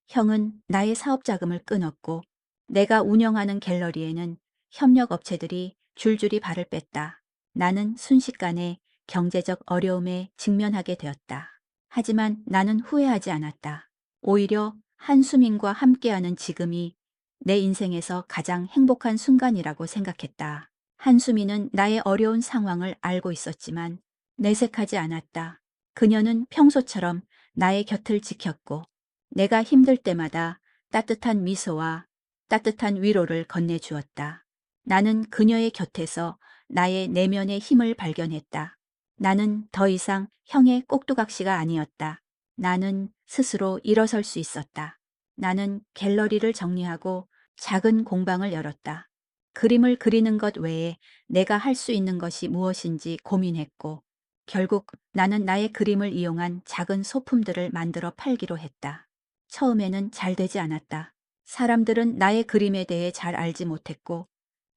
형은 나의 사업 자금을 끊었고 내가 운영하는 갤러리에는 협력 업체들이 줄줄이 발을 뺐다. 나는 순식간에 경제적 어려움에 직면하게 되었다. 하지만 나는 후회하지 않았다. 오히려 한수민과 함께하는 지금이 내 인생에서 가장 행복한 순간이라고 생각했다. 한수민은 나의 어려운 상황을 알고 있었지만 내색하지 않았다. 그녀는 평소처럼 나의 곁을 지켰고 내가 힘들 때마다 따뜻한 미소와 따뜻한 위로를 건네주었다. 나는 그녀의 곁에서 나의 내면의 힘을 발견했다. 나는 더 이상 형의 꼭두각시가 아니었다. 나는 스스로 일어설 수 있었다. 나는 갤러리를 정리하고 작은 공방을 열었다. 그림을 그리는 것 외에 내가 할 수 있는 것이 무엇인지 고민했고, 결국 나는 나의 그림을 이용한 작은 소품들을 만들어 팔기로 했다. 처음에는 잘 되지 않았다. 사람들은 나의 그림에 대해 잘 알지 못했고,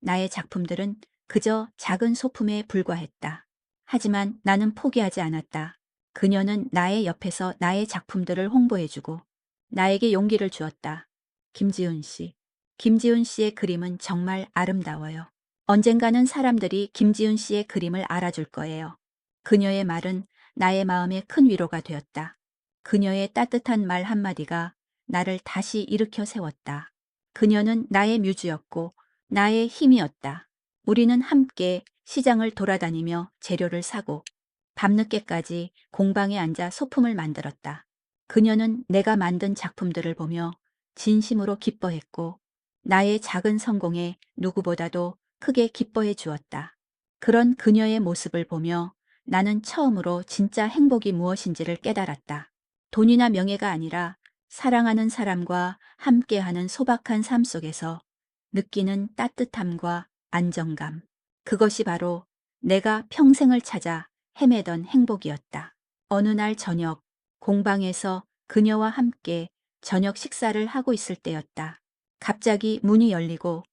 나의 작품들은 그저 작은 소품에 불과했다. 하지만 나는 포기하지 않았다. 그녀는 나의 옆에서 나의 작품들을 홍보해주고 나에게 용기를 주었다. 김지훈 씨. 김지훈 씨의 그림은 정말 아름다워요. 언젠가는 사람들이 김지훈 씨의 그림을 알아줄 거예요. 그녀의 말은 나의 마음에 큰 위로가 되었다. 그녀의 따뜻한 말 한마디가 나를 다시 일으켜 세웠다. 그녀는 나의 뮤즈였고 나의 힘이었다. 우리는 함께 시장을 돌아다니며 재료를 사고 밤늦게까지 공방에 앉아 소품을 만들었다. 그녀는 내가 만든 작품들을 보며 진심으로 기뻐했고 나의 작은 성공에 누구보다도 크게 기뻐해 주었다. 그런 그녀의 모습을 보며 나는 처음으로 진짜 행복이 무엇인지를 깨달았다. 돈이나 명예가 아니라 사랑하는 사람과 함께하는 소박한 삶 속에서 느끼는 따뜻함과 안정감. 그것이 바로 내가 평생을 찾아 헤매던 행복이었다. 어느 날 저녁, 공방에서 그녀와 함께 저녁 식사를 하고 있을 때였다. 갑자기 문이 열리고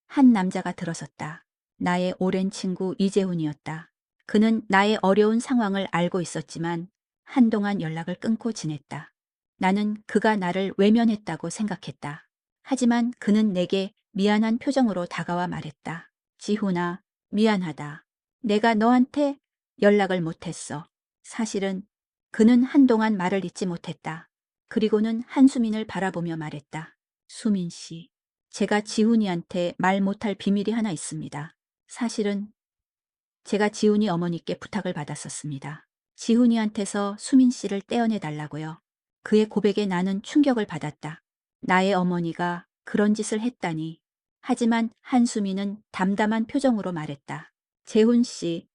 한 남자가 들어섰다. 나의 오랜 친구 이재훈이었다. 그는 나의 어려운 상황을 알고 있었지만 한동안 연락을 끊고 지냈다. 나는 그가 나를 외면했다고 생각했다. 하지만 그는 내게 미안한 표정으로 다가와 말했다. 지훈아, 미안하다. 내가 너한테 연락을 못했어. 사실은 그는 한동안 말을 잇지 못했다. 그리고는 한수민을 바라보며 말했다. 수민 씨, 제가 지훈이한테 말 못할 비밀이 하나 있습니다. 사실은 제가 지훈이 어머니께 부탁을 받았었습니다. 지훈이한테서 수민 씨를 떼어내 달라고요. 그의 고백에 나는 충격을 받았다. 나의 어머니가 그런 짓을 했다니. 하지만 한수민은 담담한 표정으로 말했다. 재훈 씨,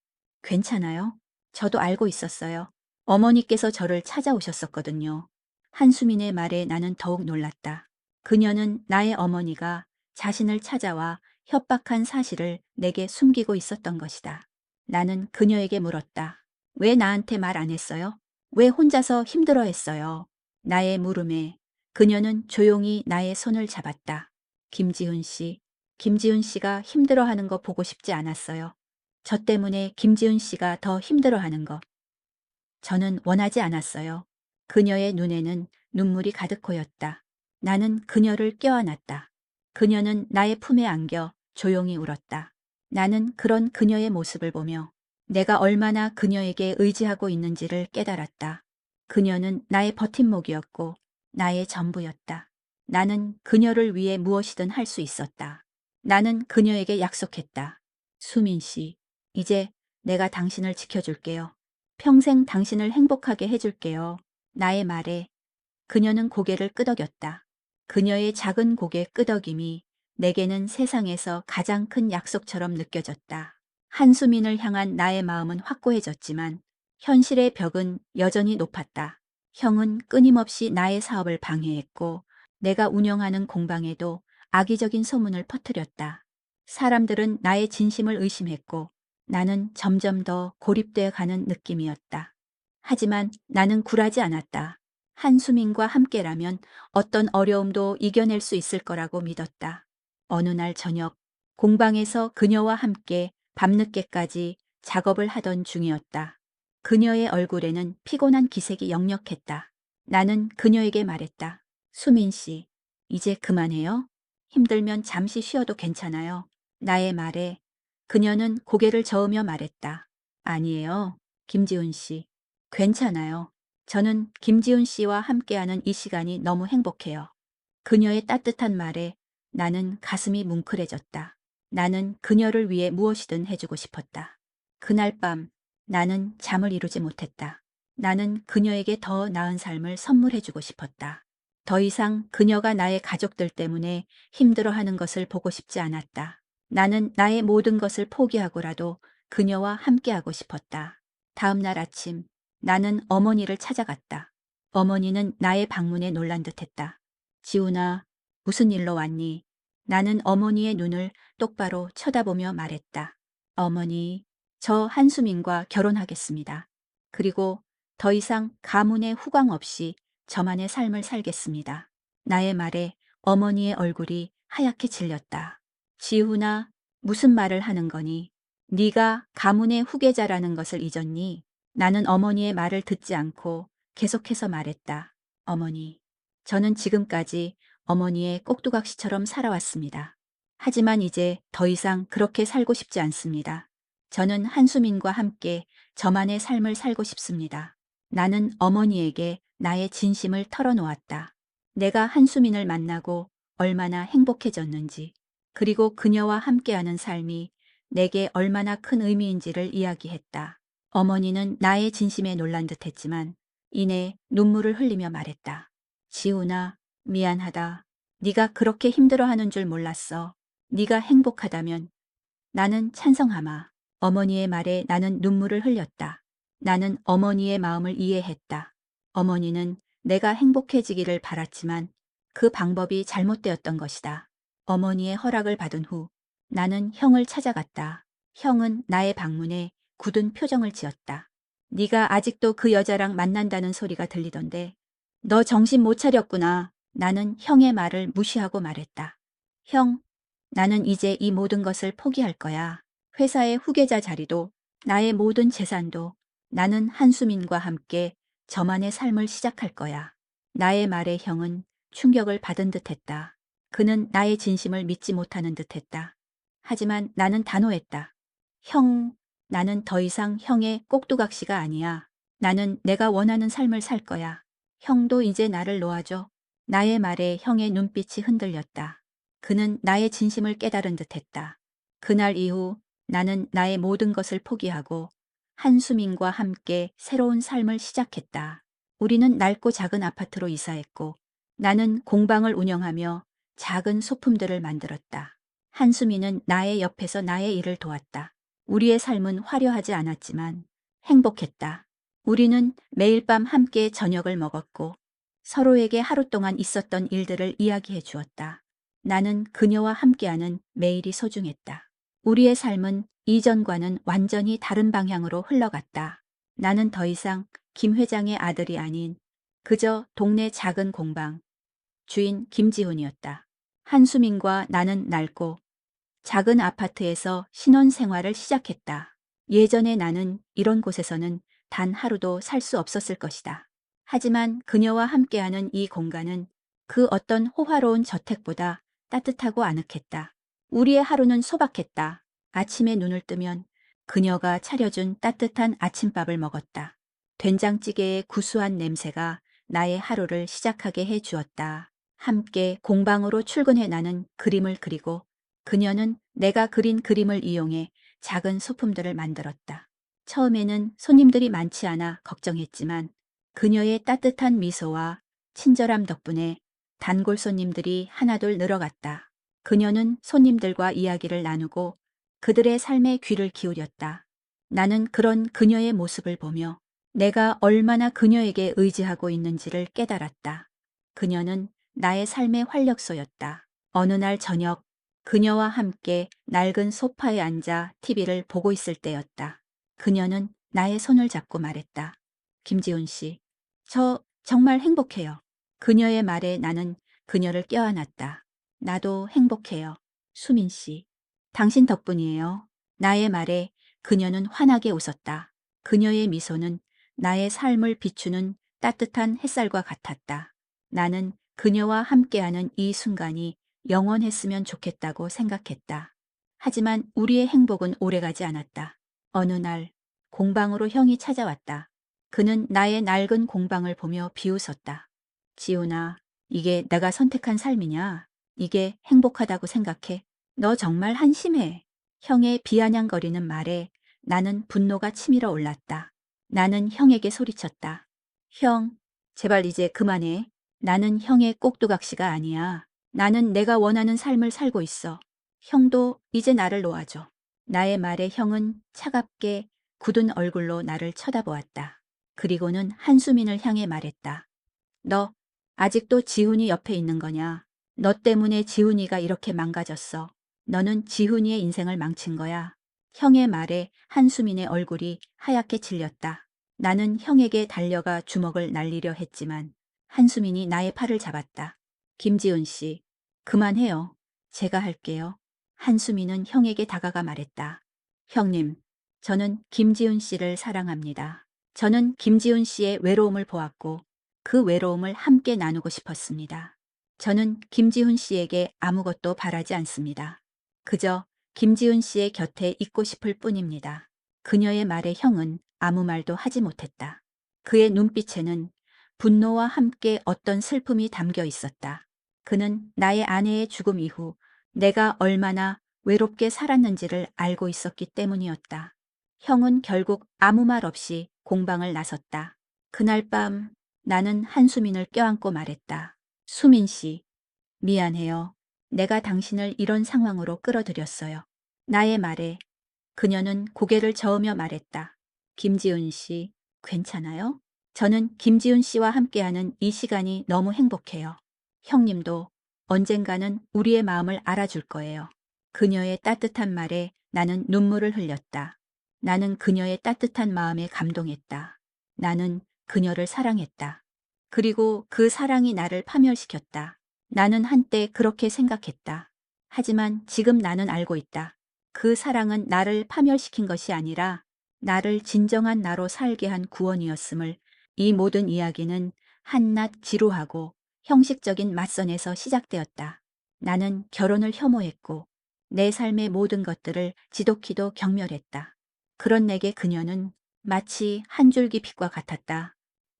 괜찮아요? 저도 알고 있었어요. 어머니께서 저를 찾아오셨었거든요. 한수민의 말에 나는 더욱 놀랐다. 그녀는 나의 어머니가 자신을 찾아와 협박한 사실을 내게 숨기고 있었던 것이다. 나는 그녀에게 물었다. 왜 나한테 말 안 했어요? 왜 혼자서 힘들어 했어요? 나의 물음에 그녀는 조용히 나의 손을 잡았다. 김지훈 씨, 김지훈 씨가 힘들어하는 거 보고 싶지 않았어요. 저 때문에 김지훈 씨가 더 힘들어하는 거. 저는 원하지 않았어요. 그녀의 눈에는 눈물이 가득 고였다. 나는 그녀를 껴안았다. 그녀는 나의 품에 안겨 조용히 울었다. 나는 그런 그녀의 모습을 보며 내가 얼마나 그녀에게 의지하고 있는지를 깨달았다. 그녀는 나의 버팀목이었고 나의 전부였다. 나는 그녀를 위해 무엇이든 할 수 있었다. 나는 그녀에게 약속했다. 수민 씨, 이제 내가 당신을 지켜줄게요. 평생 당신을 행복하게 해줄게요. 나의 말에 그녀는 고개를 끄덕였다. 그녀의 작은 고개 끄덕임이 내게는 세상에서 가장 큰 약속처럼 느껴졌다. 한수민을 향한 나의 마음은 확고해졌지만 현실의 벽은 여전히 높았다. 형은 끊임없이 나의 사업을 방해했고 내가 운영하는 공방에도 악의적인 소문을 퍼뜨렸다. 사람들은 나의 진심을 의심했고 나는 점점 더 고립되어 가는 느낌이었다. 하지만 나는 굴하지 않았다. 한수민과 함께라면 어떤 어려움도 이겨낼 수 있을 거라고 믿었다. 어느 날 저녁, 공방에서 그녀와 함께 밤늦게까지 작업을 하던 중이었다. 그녀의 얼굴에는 피곤한 기색이 역력했다. 나는 그녀에게 말했다. 수민 씨, 이제 그만해요. 힘들면 잠시 쉬어도 괜찮아요. 나의 말에 그녀는 고개를 저으며 말했다. 아니에요, 김지훈 씨. 괜찮아요. 저는 김지훈 씨와 함께하는 이 시간이 너무 행복해요. 그녀의 따뜻한 말에 나는 가슴이 뭉클해졌다. 나는 그녀를 위해 무엇이든 해주고 싶었다. 그날 밤 나는 잠을 이루지 못했다. 나는 그녀에게 더 나은 삶을 선물해주고 싶었다. 더 이상 그녀가 나의 가족들 때문에 힘들어하는 것을 보고 싶지 않았다. 나는 나의 모든 것을 포기하고라도 그녀와 함께하고 싶었다. 다음 날 아침 나는 어머니를 찾아갔다. 어머니는 나의 방문에 놀란 듯했다. 지훈아, 무슨 일로 왔니? 나는 어머니의 눈을 똑바로 쳐다보며 말했다. 어머니, 저 한수민과 결혼하겠습니다. 그리고 더 이상 가문의 후광 없이 저만의 삶을 살겠습니다. 나의 말에 어머니의 얼굴이 하얗게 질렸다. 지훈아, 무슨 말을 하는 거니? 네가 가문의 후계자라는 것을 잊었니? 나는 어머니의 말을 듣지 않고 계속해서 말했다. 어머니, 저는 지금까지 어머니의 꼭두각시처럼 살아왔습니다. 하지만 이제 더 이상 그렇게 살고 싶지 않습니다. 저는 한수민과 함께 저만의 삶을 살고 싶습니다. 나는 어머니에게 나의 진심을 털어놓았다. 내가 한수민을 만나고 얼마나 행복해졌는지, 그리고 그녀와 함께하는 삶이 내게 얼마나 큰 의미인지를 이야기했다. 어머니는 나의 진심에 놀란 듯했지만 이내 눈물을 흘리며 말했다. 지훈아, 미안하다. 네가 그렇게 힘들어하는 줄 몰랐어. 네가 행복하다면 나는 찬성하마. 어머니의 말에 나는 눈물을 흘렸다. 나는 어머니의 마음을 이해했다. 어머니는 내가 행복해지기를 바랐지만 그 방법이 잘못되었던 것이다. 어머니의 허락을 받은 후 나는 형을 찾아갔다. 형은 나의 방문에 굳은 표정을 지었다. 네가 아직도 그 여자랑 만난다는 소리가 들리던데 너 정신 못 차렸구나. 나는 형의 말을 무시하고 말했다. 형, 나는 이제 이 모든 것을 포기할 거야. 회사의 후계자 자리도 나의 모든 재산도 나는 한수민과 함께 저만의 삶을 시작할 거야. 나의 말에 형은 충격을 받은 듯했다. 그는 나의 진심을 믿지 못하는 듯했다. 하지만 나는 단호했다. 형, 나는 더 이상 형의 꼭두각시가 아니야. 나는 내가 원하는 삶을 살 거야. 형도 이제 나를 놓아줘. 나의 말에 형의 눈빛이 흔들렸다. 그는 나의 진심을 깨달은 듯했다. 그날 이후 나는 나의 모든 것을 포기하고 한수민과 함께 새로운 삶을 시작했다. 우리는 낡고 작은 아파트로 이사했고 나는 공방을 운영하며 작은 소품들을 만들었다. 한수민은 나의 옆에서 나의 일을 도왔다. 우리의 삶은 화려하지 않았지만 행복했다. 우리는 매일 밤 함께 저녁을 먹었고 서로에게 하루 동안 있었던 일들을 이야기해 주었다. 나는 그녀와 함께하는 매일이 소중했다. 우리의 삶은 이전과는 완전히 다른 방향으로 흘러갔다. 나는 더 이상 김 회장의 아들이 아닌 그저 동네 작은 공방 주인 김지훈이었다. 한수민과 나는 낡고 작은 아파트에서 신혼생활을 시작했다. 예전에 나는 이런 곳에서는 단 하루도 살 수 없었을 것이다. 하지만 그녀와 함께하는 이 공간은 그 어떤 호화로운 저택보다 따뜻하고 아늑했다. 우리의 하루는 소박했다. 아침에 눈을 뜨면 그녀가 차려준 따뜻한 아침밥을 먹었다. 된장찌개의 구수한 냄새가 나의 하루를 시작하게 해 주었다. 함께 공방으로 출근해 나는 그림을 그리고 그녀는 내가 그린 그림을 이용해 작은 소품들을 만들었다. 처음에는 손님들이 많지 않아 걱정했지만 그녀의 따뜻한 미소와 친절함 덕분에 단골 손님들이 하나둘 늘어갔다. 그녀는 손님들과 이야기를 나누고 그들의 삶에 귀를 기울였다. 나는 그런 그녀의 모습을 보며 내가 얼마나 그녀에게 의지하고 있는지를 깨달았다. 그녀는 나의 삶의 활력소였다. 어느 날 저녁 그녀와 함께 낡은 소파에 앉아 TV를 보고 있을 때였다. 그녀는 나의 손을 잡고 말했다. 김지훈 씨, 저 정말 행복해요. 그녀의 말에 나는 그녀를 껴안았다. 나도 행복해요. 수민 씨, 당신 덕분이에요. 나의 말에 그녀는 환하게 웃었다. 그녀의 미소는 나의 삶을 비추는 따뜻한 햇살과 같았다. 나는 그녀와 함께하는 이 순간이 영원했으면 좋겠다고 생각했다. 하지만 우리의 행복은 오래가지 않았다. 어느 날 공방으로 형이 찾아왔다. 그는 나의 낡은 공방을 보며 비웃었다. 지훈아, 이게 내가 선택한 삶이냐? 이게 행복하다고 생각해? 너 정말 한심해. 형의 비아냥거리는 말에 나는 분노가 치밀어 올랐다. 나는 형에게 소리쳤다. 형, 제발 이제 그만해. 나는 형의 꼭두각시가 아니야. 나는 내가 원하는 삶을 살고 있어. 형도 이제 나를 놓아줘. 나의 말에 형은 차갑게 굳은 얼굴로 나를 쳐다보았다. 그리고는 한수민을 향해 말했다. 너 아직도 지훈이 옆에 있는 거냐? 너 때문에 지훈이가 이렇게 망가졌어. 너는 지훈이의 인생을 망친 거야. 형의 말에 한수민의 얼굴이 하얗게 질렸다. 나는 형에게 달려가 주먹을 날리려 했지만 한수민이 나의 팔을 잡았다. 김지훈 씨, 그만해요. 제가 할게요. 한수민은 형에게 다가가 말했다. 형님, 저는 김지훈 씨를 사랑합니다. 저는 김지훈 씨의 외로움을 보았고 그 외로움을 함께 나누고 싶었습니다. 저는 김지훈 씨에게 아무것도 바라지 않습니다. 그저 김지훈 씨의 곁에 있고 싶을 뿐입니다. 그녀의 말에 형은 아무 말도 하지 못했다. 그의 눈빛에는 분노와 함께 어떤 슬픔이 담겨 있었다. 그는 나의 아내의 죽음 이후 내가 얼마나 외롭게 살았는지를 알고 있었기 때문이었다. 형은 결국 아무 말 없이 공방을 나섰다. 그날 밤 나는 한수민을 껴안고 말했다. 수민 씨, 미안해요. 내가 당신을 이런 상황으로 끌어들였어요. 나의 말에 그녀는 고개를 저으며 말했다. 김지훈 씨, 괜찮아요? 저는 김지훈 씨와 함께하는 이 시간이 너무 행복해요. 형님도 언젠가는 우리의 마음을 알아줄 거예요. 그녀의 따뜻한 말에 나는 눈물을 흘렸다. 나는 그녀의 따뜻한 마음에 감동했다. 나는 그녀를 사랑했다. 그리고 그 사랑이 나를 파멸시켰다. 나는 한때 그렇게 생각했다. 하지만 지금 나는 알고 있다. 그 사랑은 나를 파멸시킨 것이 아니라 나를 진정한 나로 살게 한 구원이었음을. 이 모든 이야기는 한낱 지루하고 형식적인 맞선에서 시작되었다. 나는 결혼을 혐오했고 내 삶의 모든 것들을 지독히도 경멸했다. 그런 내게 그녀는 마치 한 줄기 빛과 같았다.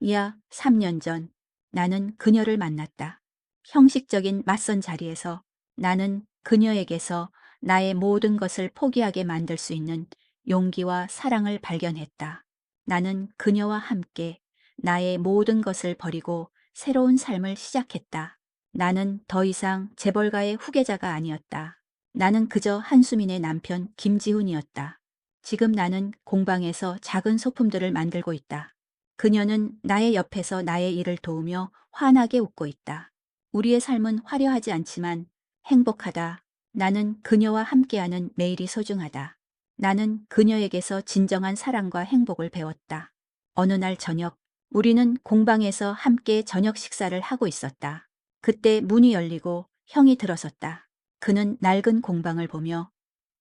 약 3년 전 나는 그녀를 만났다. 형식적인 맞선 자리에서 나는 그녀에게서 나의 모든 것을 포기하게 만들 수 있는 용기와 사랑을 발견했다. 나는 그녀와 함께 나의 모든 것을 버리고 새로운 삶을 시작했다. 나는 더 이상 재벌가의 후계자가 아니었다. 나는 그저 한수민의 남편 김지훈이었다. 지금 나는 공방에서 작은 소품들을 만들고 있다. 그녀는 나의 옆에서 나의 일을 도우며 환하게 웃고 있다. 우리의 삶은 화려하지 않지만 행복하다. 나는 그녀와 함께하는 매일이 소중하다. 나는 그녀에게서 진정한 사랑과 행복을 배웠다. 어느 날 저녁, 우리는 공방에서 함께 저녁 식사를 하고 있었다. 그때 문이 열리고 형이 들어섰다. 그는 낡은 공방을 보며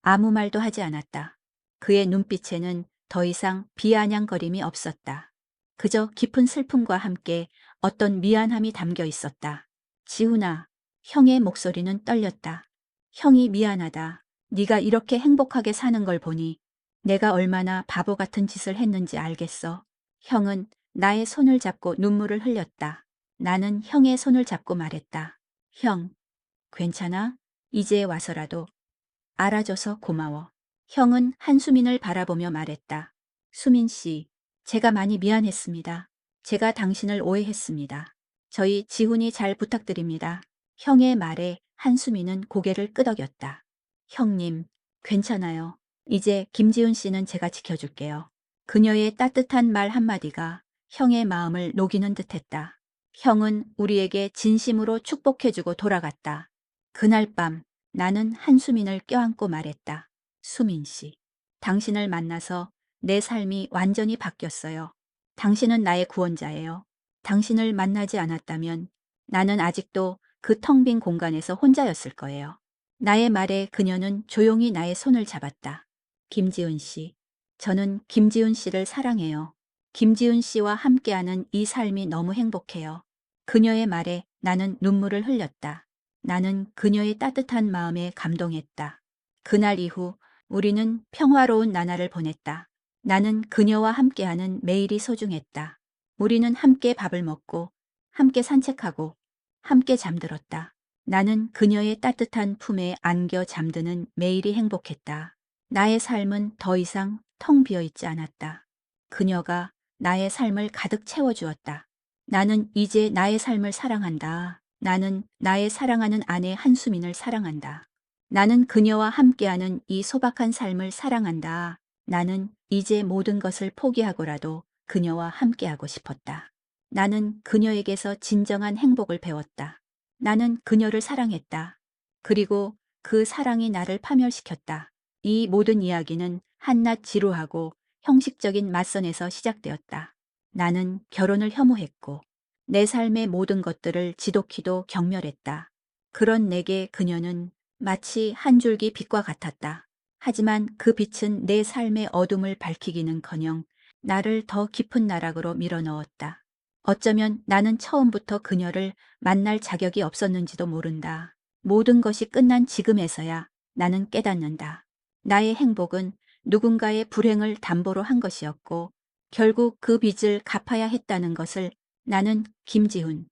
아무 말도 하지 않았다. 그의 눈빛에는 더 이상 비아냥거림이 없었다. 그저 깊은 슬픔과 함께 어떤 미안함이 담겨 있었다. 지훈아, 형의 목소리는 떨렸다. 형이 미안하다. 네가 이렇게 행복하게 사는 걸 보니 내가 얼마나 바보 같은 짓을 했는지 알겠어. 형은 나의 손을 잡고 눈물을 흘렸다. 나는 형의 손을 잡고 말했다. 형, 괜찮아? 이제 와서라도 알아줘서 고마워. 형은 한수민을 바라보며 말했다. 수민 씨, 제가 많이 미안했습니다. 제가 당신을 오해했습니다. 저희 지훈이 잘 부탁드립니다. 형의 말에 한수민은 고개를 끄덕였다. 형님, 괜찮아요. 이제 김지훈 씨는 제가 지켜줄게요. 그녀의 따뜻한 말 한마디가 형의 마음을 녹이는 듯했다. 형은 우리에게 진심으로 축복해주고 돌아갔다. 그날 밤 나는 한수민을 껴안고 말했다. 수민 씨, 당신을 만나서 내 삶이 완전히 바뀌었어요. 당신은 나의 구원자예요. 당신을 만나지 않았다면 나는 아직도 그 텅 빈 공간에서 혼자였을 거예요. 나의 말에 그녀는 조용히 나의 손을 잡았다. 김지훈 씨, 저는 김지훈 씨를 사랑해요. 김지훈 씨와 함께하는 이 삶이 너무 행복해요. 그녀의 말에 나는 눈물을 흘렸다. 나는 그녀의 따뜻한 마음에 감동했다. 그날 이후 우리는 평화로운 나날을 보냈다. 나는 그녀와 함께하는 매일이 소중했다. 우리는 함께 밥을 먹고, 함께 산책하고, 함께 잠들었다. 나는 그녀의 따뜻한 품에 안겨 잠드는 매일이 행복했다. 나의 삶은 더 이상 텅 비어 있지 않았다. 그녀가 나의 삶을 가득 채워주었다. 나는 이제 나의 삶을 사랑한다. 나는 나의 사랑하는 아내 한수민을 사랑한다. 나는 그녀와 함께하는 이 소박한 삶을 사랑한다. 나는 이제 모든 것을 포기하고라도 그녀와 함께하고 싶었다. 나는 그녀에게서 진정한 행복을 배웠다. 나는 그녀를 사랑했다. 그리고 그 사랑이 나를 파멸시켰다. 이 모든 이야기는 한낱 지루하고 형식적인 맞선에서 시작되었다. 나는 결혼을 혐오했고 내 삶의 모든 것들을 지독히도 경멸했다. 그런 내게 그녀는 마치 한 줄기 빛과 같았다. 하지만 그 빛은 내 삶의 어둠을 밝히기는커녕 나를 더 깊은 나락으로 밀어넣었다. 어쩌면 나는 처음부터 그녀를 만날 자격이 없었는지도 모른다. 모든 것이 끝난 지금에서야 나는 깨닫는다. 나의 행복은 누군가의 불행을 담보로 한 것이었고 결국 그 빚을 갚아야 했다는 것을 나는 김지훈,